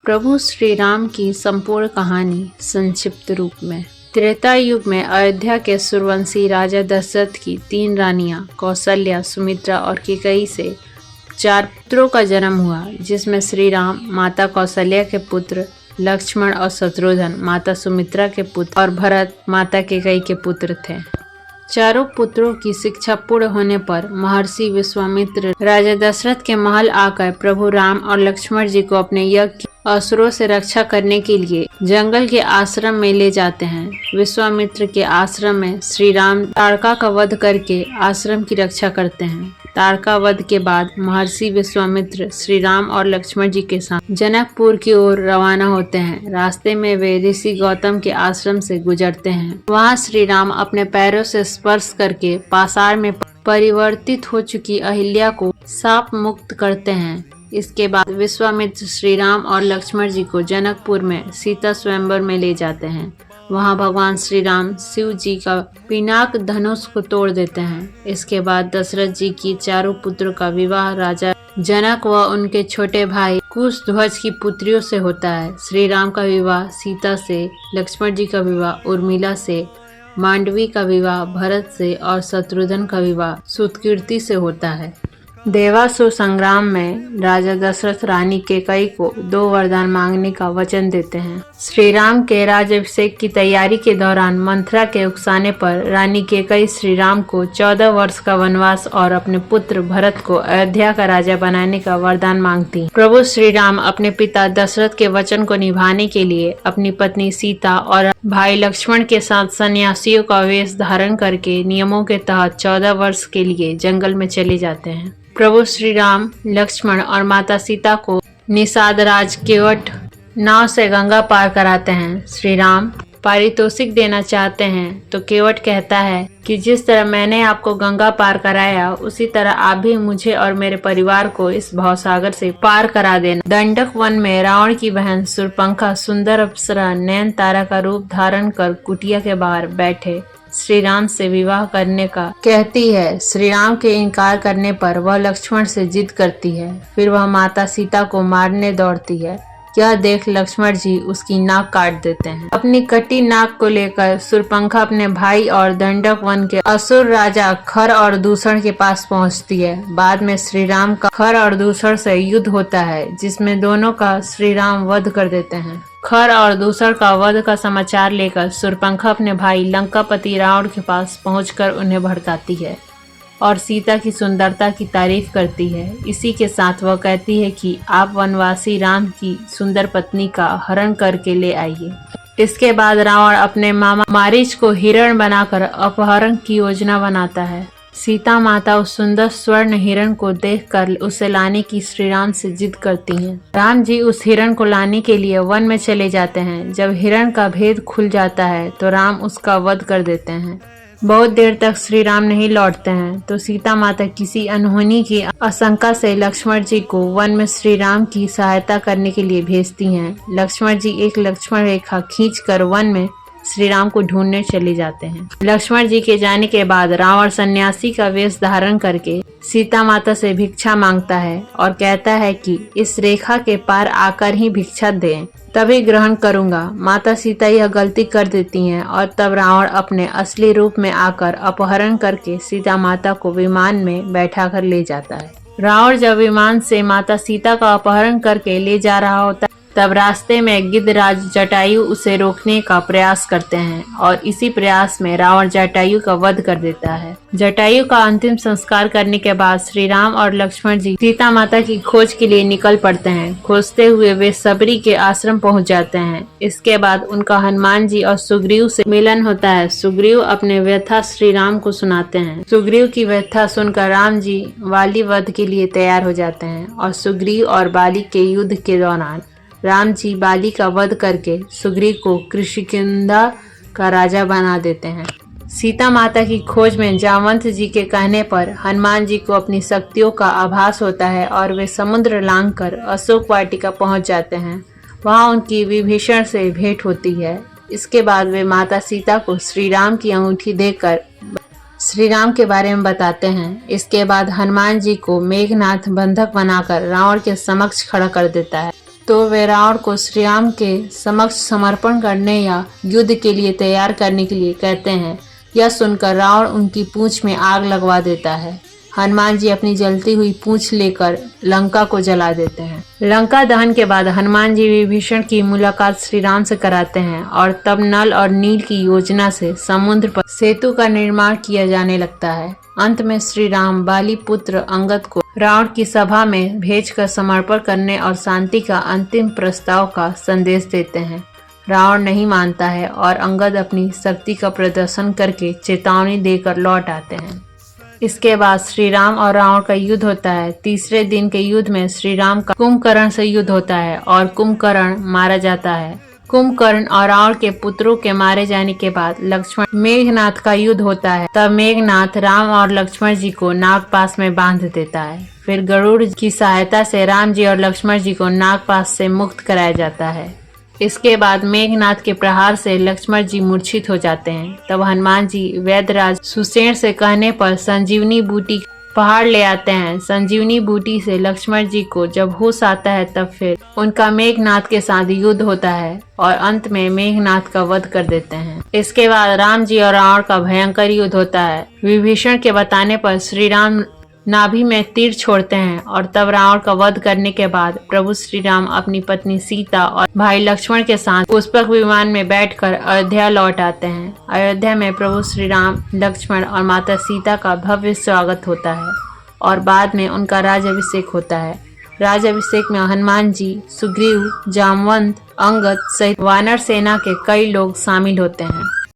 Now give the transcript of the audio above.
प्रभु श्री राम की संपूर्ण कहानी संक्षिप्त रूप में। त्रेता युग में अयोध्या के सूर्यवंशी राजा दशरथ की 3 रानियां कौशल्या, सुमित्रा और कैकेयी से 4 पुत्रों का जन्म हुआ, जिसमें श्री राम माता कौशल्या के पुत्र, लक्ष्मण और शत्रुघ्न माता सुमित्रा के पुत्र और भरत माता कैकेयी के पुत्र थे। चारों पुत्रों की शिक्षा पूर्ण होने पर महर्षि विश्वामित्र राजा दशरथ के महल आकर प्रभु राम और लक्ष्मण जी को अपने यज्ञ की असुरों से रक्षा करने के लिए जंगल के आश्रम में ले जाते हैं। विश्वामित्र के आश्रम में श्री राम ताड़का का वध करके आश्रम की रक्षा करते हैं। ताड़का वध के बाद महर्षि विश्वामित्र श्री राम और लक्ष्मण जी के साथ जनकपुर की ओर रवाना होते हैं। रास्ते में वे ऋषि गौतम के आश्रम से गुजरते हैं। वहां श्री राम अपने पैरों से स्पर्श करके पासार में परिवर्तित हो चुकी अहिल्या को शाप मुक्त करते हैं। इसके बाद विश्वामित्र श्री राम और लक्ष्मण जी को जनकपुर में सीता स्वयंवर में ले जाते हैं। वहां भगवान श्री राम शिव जी का पिनाक धनुष को तोड़ देते हैं। इसके बाद दशरथ जी की चारों पुत्रों का विवाह राजा जनक व उनके छोटे भाई कुशध्वज की पुत्रियों से होता है। श्री राम का विवाह सीता से, लक्ष्मण जी का विवाह उर्मिला से, मांडवी का विवाह भरत से और शत्रुघ्न का विवाह सुतकीर्ति से होता है। देवासुर संग्राम में राजा दशरथ रानी कैकेयी को 2 वरदान मांगने का वचन देते हैं। श्री राम के राज्याभिषेक की तैयारी के दौरान मंथरा के उकसाने पर रानी कैकेयी श्री राम को 14 वर्ष का वनवास और अपने पुत्र भरत को अयोध्या का राजा बनाने का वरदान मांगती। प्रभु श्री राम अपने पिता दशरथ के वचन को निभाने के लिए अपनी पत्नी सीता और भाई लक्ष्मण के साथ सन्यासियों का वेश धारण करके नियमों के तहत 14 वर्ष के लिए जंगल में चले जाते हैं। प्रभु श्री राम, लक्ष्मण और माता सीता को निषाद राज केवट नाव से गंगा पार कराते हैं। श्री राम पारितोषिक देना चाहते हैं तो केवट कहता है कि जिस तरह मैंने आपको गंगा पार कराया, उसी तरह आप भी मुझे और मेरे परिवार को इस भवसागर से पार करा देना। दंडक वन में रावण की बहन शूर्पणखा सुंदर अप्सरा नयनतारा का रूप धारण कर कुटिया के बाहर बैठे श्री राम से विवाह करने का कहती है। श्री राम के इनकार करने पर वह लक्ष्मण से जिद करती है। फिर वह माता सीता को मारने दौड़ती है। यह देख लक्ष्मण जी उसकी नाक काट देते हैं। अपनी कटी नाक को लेकर शूर्पणखा अपने भाई और दंडक वन के असुर राजा खर और दूषण के पास पहुंचती है। बाद में श्री राम का खर और दूषण से युद्ध होता है, जिसमें दोनों का श्री राम वध कर देते हैं। खर और दूषण का वध का समाचार लेकर शूर्पणखा अपने भाई लंकापति रावण के पास पहुंचकर उन्हें भड़काती है और सीता की सुंदरता की तारीफ करती है। इसी के साथ वह कहती है कि आप वनवासी राम की सुंदर पत्नी का हरण करके ले आइए। इसके बाद रावण अपने मामा मारीच को हिरण बनाकर अपहरण की योजना बनाता है। सीता माता उस सुंदर स्वर्ण हिरण को देखकर उसे लाने की श्री राम से जिद करती हैं। राम जी उस हिरण को लाने के लिए वन में चले जाते हैं। जब हिरण का भेद खुल जाता है तो राम उसका वध कर देते हैं। बहुत देर तक श्री राम नहीं लौटते हैं तो सीता माता किसी अनहोनी की आशंका से लक्ष्मण जी को वन में श्री राम की सहायता करने के लिए भेजती हैं। लक्ष्मण जी एक लक्ष्मण रेखा खींचकर वन में श्री राम को ढूंढने चले जाते हैं। लक्ष्मण जी के जाने के बाद रावण सन्यासी का वेश धारण करके सीता माता से भिक्षा मांगता है और कहता है कि इस रेखा के पार आकर ही भिक्षा दें, तभी ग्रहण करूंगा। माता सीता यह गलती कर देती हैं और तब रावण अपने असली रूप में आकर अपहरण करके सीता माता को विमान में बैठाकर ले जाता है। रावण जब विमान से माता सीता का अपहरण करके ले जा रहा होता है, तब रास्ते में गिद्धराज जटायु उसे रोकने का प्रयास करते हैं और इसी प्रयास में रावण जटायु का वध कर देता है। जटायु का अंतिम संस्कार करने के बाद श्री राम और लक्ष्मण जी सीता माता की खोज के लिए निकल पड़ते हैं। खोजते हुए वे सबरी के आश्रम पहुंच जाते हैं। इसके बाद उनका हनुमान जी और सुग्रीव से मिलन होता है। सुग्रीव अपने व्यथा श्री राम को सुनाते हैं। सुग्रीव की व्यथा सुनकर राम जी बाली वध के लिए तैयार हो जाते हैं और सुग्रीव और बाली के युद्ध के दौरान राम जी बाली का वध करके सुग्रीव को कृषिकिंधा का राजा बना देते हैं। सीता माता की खोज में जामवंत जी के कहने पर हनुमान जी को अपनी शक्तियों का आभास होता है और वे समुद्र लांघकर अशोक वाटिका पहुंच जाते हैं। वहां उनकी विभीषण से भेंट होती है। इसके बाद वे माता सीता को श्री राम की अंगूठी देकर श्री राम के बारे में बताते हैं। इसके बाद हनुमान जी को मेघनाथ बंधक बनाकर रावण के समक्ष खड़ा कर देता है। तो वे रावण को श्री राम के समक्ष समर्पण करने या युद्ध के लिए तैयार करने के लिए कहते हैं। यह सुनकर रावण उनकी पूंछ में आग लगवा देता है। हनुमान जी अपनी जलती हुई पूंछ लेकर लंका को जला देते हैं। लंका दहन के बाद हनुमान जी विभीषण की मुलाकात श्री राम से कराते हैं और तब नल और नील की योजना से समुद्र पर सेतु का निर्माण किया जाने लगता है। अंत में श्री राम बाली पुत्र अंगद को रावण की सभा में भेजकर समर्पण करने और शांति का अंतिम प्रस्ताव का संदेश देते हैं। रावण नहीं मानता है और अंगद अपनी शक्ति का प्रदर्शन करके चेतावनी देकर लौट आते हैं। इसके बाद श्री राम और रावण का युद्ध होता है। तीसरे दिन के युद्ध में श्री राम का कुंभकर्ण से युद्ध होता है और कुंभकर्ण मारा जाता है। कुंभकर्ण और रावण के पुत्रों के मारे जाने के बाद लक्ष्मण मेघनाथ का युद्ध होता है। तब मेघनाथ राम और लक्ष्मण जी को नागपाश में बांध देता है। फिर गरुड़ की सहायता से राम जी और लक्ष्मण जी को नागपाश से मुक्त कराया जाता है। इसके बाद मेघनाथ के प्रहार से लक्ष्मण जी मूर्छित हो जाते हैं। तब हनुमान जी वैद्यराज सुषेण से कहने पर संजीवनी बूटी पहाड़ ले आते हैं। संजीवनी बूटी से लक्ष्मण जी को जब होश आता है तब फिर उनका मेघनाथ के साथ युद्ध होता है और अंत में मेघनाथ का वध कर देते हैं। इसके बाद राम जी और रावण का भयंकर युद्ध होता है। विभीषण के बताने पर श्री राम नाभि में तीर छोड़ते हैं और तब रावण का वध करने के बाद प्रभु श्री राम अपनी पत्नी सीता और भाई लक्ष्मण के साथ पुष्पक विमान में बैठकर अयोध्या लौट आते हैं। अयोध्या में प्रभु श्री राम, लक्ष्मण और माता सीता का भव्य स्वागत होता है और बाद में उनका राज्याभिषेक होता है। राज्याभिषेक में हनुमान जी, सुग्रीव, जामवंत, अंगद सहित वानर सेना के कई लोग शामिल होते हैं।